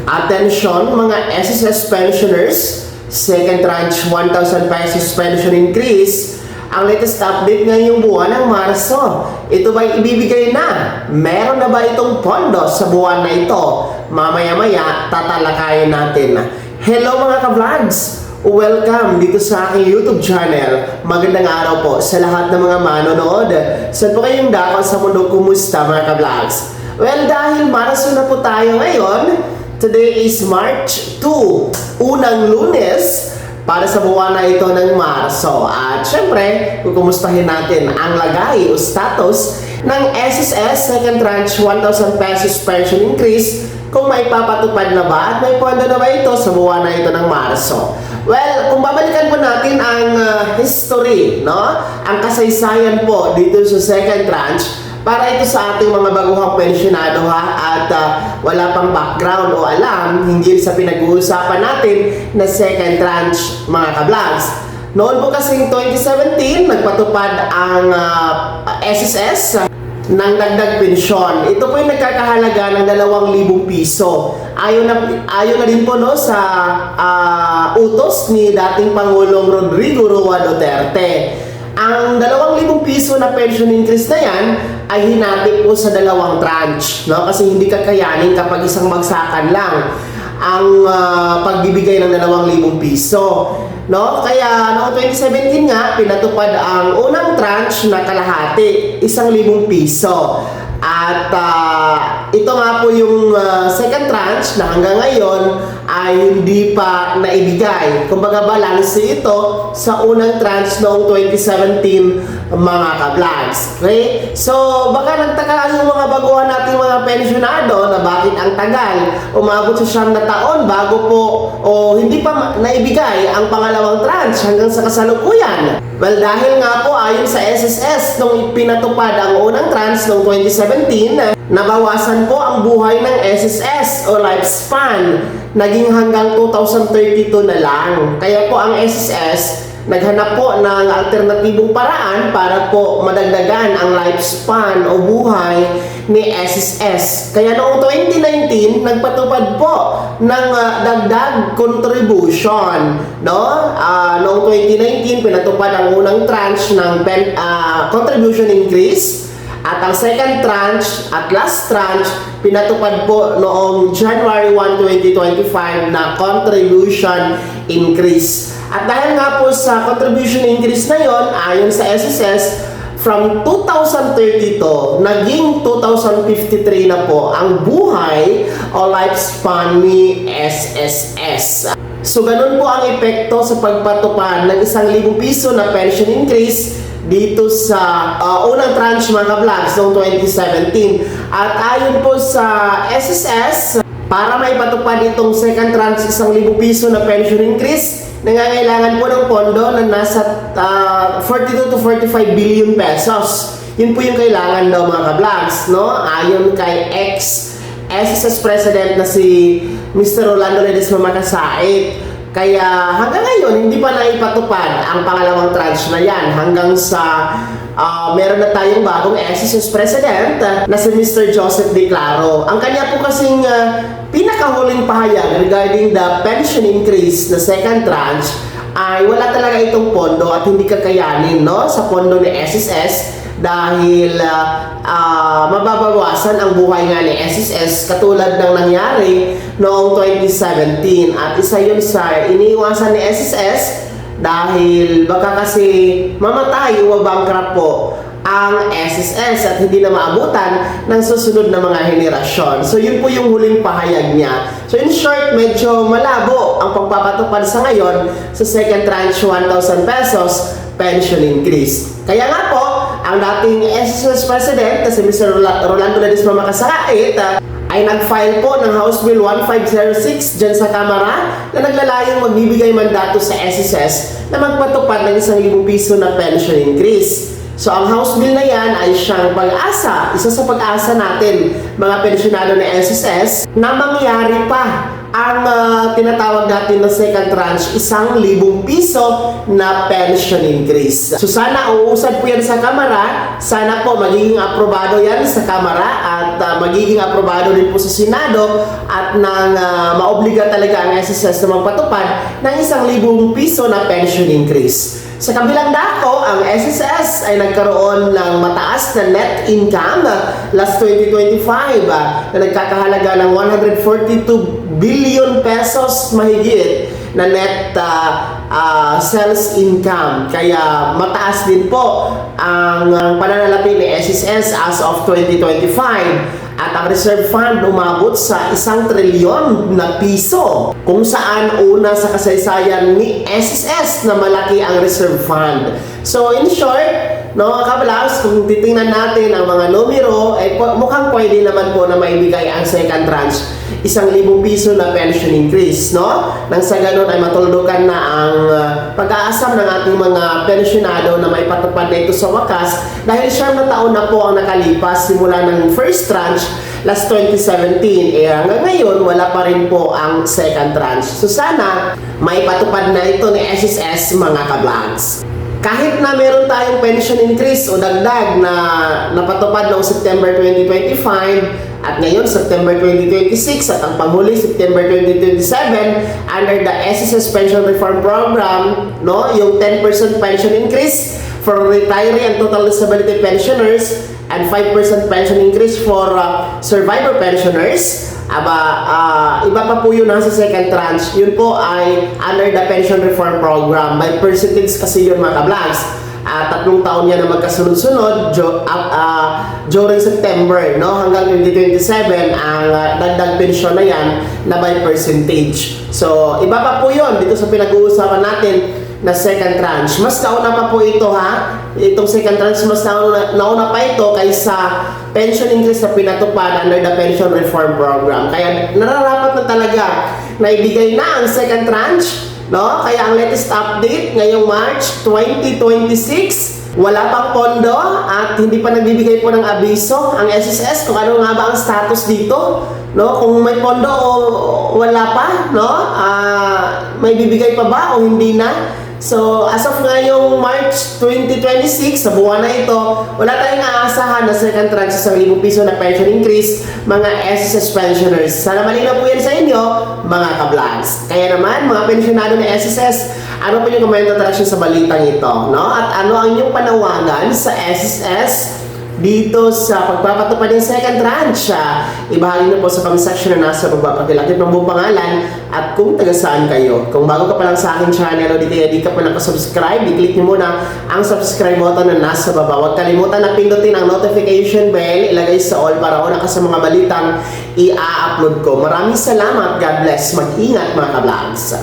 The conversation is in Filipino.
Attention mga SSS pensioners, second tranche 1,000 pesos pension increase. Ang latest update ngayong buwan ng Marso. Ito ba'y ibibigay na? Meron na ba itong pondo sa buwan na ito? Mamaya-maya tatalakayin natin. Hello mga ka-vlogs! Welcome dito sa aking YouTube channel. Magandang araw po sa lahat ng mga manonood. Saan po kayong dakal sa mundo? Kumusta mga ka-vlogs? Well, dahil Marso na po tayo ngayon, today is March 2, unang Lunes para sa buwan na ito ng Marso. At syempre, kukumustahin natin ang lagay o status ng SSS second tranche 1,000 pesos pension increase, kung may papatupad na ba at may pondo na ba ito sa buwan na ito ng Marso. Well, kung babalikan po natin ang history, no? Ang kasaysayan po dito sa second tranche, para ito sa ating mga baguhang pensyonado at wala pang background o alam hinggil sa pinag-uusapan natin na second tranche mga ka-vlogs. Noon po kasing 2017, nagpatupad ang SSS ng dagdag pensyon. Ito po yung nagkakahalaga ng 2,000 piso. Ayon na din po no, sa utos ni dating Pangulong Rodrigo Roa Duterte. Ang 2,000 piso na pension increase na yan ay hinati po sa 2 tranche, no? Kasi hindi kakayanin kapag isang bagsakan lang ang pagbibigay ng 2,000 piso, no? Kaya noong 2017 nga pinatupad ang unang tranche na kalahati, 1,000 piso. At ito nga po yung second tranche na hanggang ngayon ay hindi pa naibigay. Kumbaga balance ito sa unang tranche noong 2017 mga ka-vlogs. Okay? So baka nagtaka yung mga baguhan nating mga pensyonado na bakit ang tagal. Umabot sa 9 na taon bago po o hindi pa naibigay ang pangalawang tranche hanggang sa kasalukuyan. Well, dahil nga po ayon sa SSS nung pinatupad ang unang tranche noong 2017, nabawasan po ang buhay ng SSS o lifespan. Naging hanggang 2032 na lang. Kaya po ang SSS naghanap po ng alternatibong paraan para po madagdagan ang lifespan o buhay ni SSS. Kaya noong 2019, nagpatupad po ng dagdag contribution. No? Noong 2019, pinatupad ang unang tranche ng contribution increase. At ang second tranche at last tranche, pinatupad po noong January 1, 2025 na contribution increase. At dahil nga po sa contribution increase na yon, ayon sa SSS, from 2032, naging 2053 na po ang buhay o lifespan ni SSS. So ganun po ang epekto sa pagpatupad ng 1,000 piso na pension increase dito sa unang tranche mga ka-vlogs noong 2017. At ayon po sa SSS, para maipatupad itong second tranche 1,000 piso na pension increase, nangangailangan po ng pondo na nasa 42 to 45 billion pesos. Yun po yung kailangan daw mga ka-vlogs, no? Ayon kay ex-SSS President na si Mr. Rolando Ledesma Makasait. Kaya hanggang ngayon, hindi pa naipatupad ang pangalawang tranche na yan. Hanggang sa meron na tayong bagong SSS President na si Mr. Joseph De Claro. Ang kanya po kasing pinakahuling pahayag regarding the pension increase na second tranche ay wala talaga itong pondo at hindi kakayanin, no, sa pondo ni SSS dahil mababawasan ang buhay nga ni SSS katulad ng nangyari noong 2017. At isa yun sa iniiwasan ni SSS dahil baka kasi mamatay o bankrupt po ang SSS at hindi na maabutan ng susunod na mga henerasyon. So yun po yung huling pahayag niya. So in short, medyo malabo ang pagpapatupad sa ngayon sa second tranche 1,000 pesos pension increase. Kaya nga po, ang dating SSS President na si Mr. Rolando Ledesma Makasait ay nag-file po ng House Bill 1506 dyan sa Kamara na naglalayong magbibigay mandato sa SSS na magpatupad ng 1,000 piso na pension increase. So ang House Bill na yan ay siyang pag-asa, isa sa pag-asa natin mga pensyonado ng SSS na mangyari pa ang tinatawag natin na second tranche, 1,000 piso na pension increase. So sana uusad po yan sa Kamara, sana po magiging aprobado yan sa Kamara at magiging aprobado din po sa Senado at nang maobliga talaga ang SSS na magpatupad ng 1,000 piso na pension increase. Sa kabilang dako, ang SSS ay nagkaroon ng mataas na net income last 2025 na nagkakahalaga ng 142 billion pesos mahigit na net sales income. Kaya mataas din po ang pananalapi ni SSS as of 2025. At ang reserve fund umabot sa 1 trilyon na piso, kung saan una sa kasaysayan ni SSS na malaki ang reserve fund. So in short, no, mga kablags, kung titingnan natin ang mga numero, ay mukhang pwede naman po na maibigay ang second tranche 1,000 piso na pension increase, no? Nang sa ganun ay matuldukan na ang pag-aasam ng ating mga pensionado na may patupad na ito sa wakas dahil 9 na taon na po ang nakalipas simula ng first tranche last 2017. Hanggang ngayon, wala pa rin po ang second tranche. So sana may patupad na ito ni SSS, mga kablags. Kahit na meron tayong pension increase o dagdag na napatupad noong September 2025 at ngayon September 2026 at ang panghuli September 2027 under the SSS Pension Reform Program, no, yung 10% pension increase for retiree and total disability pensioners and 5% pension increase for survivor pensioners. Iba pa po yun sa second tranche. Yun po ay under the pension reform program. By percentage kasi yun, mga kablags. 3 taon yan na magkasunod-sunod during September, no, hanggang 2027 ang dagdag pensyon na yan na by percentage. So iba pa po yun dito sa pinag-uusapan natin na second tranche. Mas nauna pa po ito, ha? Itong second tranche, mas nauna pa ito kaysa pension increase na pinatupad under the pension reform program. Kaya nararapat na talaga na ibigay na ang second tranche, no? Kaya ang latest update ngayong March 2026, wala pang pondo at hindi pa nagbibigay po ng abiso ang SSS kung ano nga ba ang status dito, no? Kung may pondo o wala pa, no? May bibigay pa ba o hindi na? So, as of ngayong March 2026, sa buwan na ito, wala tayong aasahan na second tranche sa 1,000 piso na pension increase, mga SSS pensioners. Sana malinaw po yan sa inyo, mga kablags. Kaya naman, mga pensionado ng SSS, ano po yung comment attraction sa balitang ito, no? At ano ang inyong panawagan sa SSS dito sa pagpapatupad ng second tranche? Ibahagi niyo po sa comment section na nasa baba, pagkilakip ng buong pangalan at kung taga saan kayo. Kung bago ka pa lang sa aking channel o di ka pa nakasubscribe, i-click niyo muna ang subscribe button na nasa baba. Huwag kalimutan na pindutin ang notification bell, ilagay sa all para una ka sa mga balitang i-upload ko. Maraming salamat. God bless. Mag-ingat, mga kablags.